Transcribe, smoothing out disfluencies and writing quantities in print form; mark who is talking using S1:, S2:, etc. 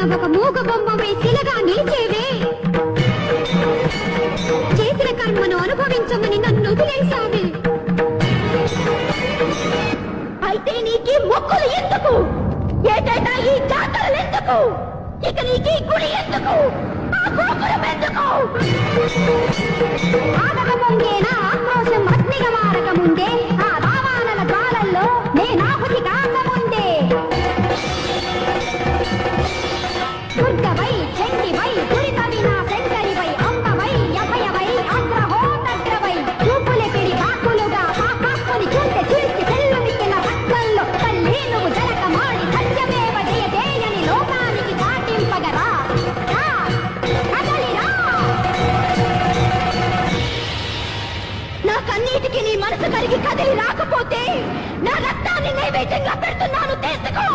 S1: పక్కన ఒక మూగ బొమ్మవే శిలగా నిలిచేవే. చేసిన కర్మను అనుభవించమని నన్ను వదిలేశావే. అయితే నీకి మొక్కులు ఎందుకు? ఏటైనా ఈ జాతరలు ఎందుకు? ఇక నీకి గుడి ఎందుకు? ఆ గోపురం ఎందుకు? ఆగక ముందే నా ఆక్రోశం అగ్నిగా మారక ముందే, ఆ రావాణల జ్వాలల్లో నేనాహుతి కాకముందే, దుర్గవై చండివై దురితవినా శంకరివై అమ్మవై అభయవై అగ్రహోదగ్రవై చూపులే పిడి కాకులుగా ఆ కాకుని చూస్తే చిలిసి తెల్లుమిక్కిన రక్తంలో తల్లి నువ్వు జనక మాడి సత్యమేవ జయదేయని లోకానికి దాటింపగరా. నా కన్నీటికి నీ మనసు కలిగి కదిలి రాకపోతే నా రక్తాన్ని నైవేద్యంగా పెడుతున్నాను, తీసుకో.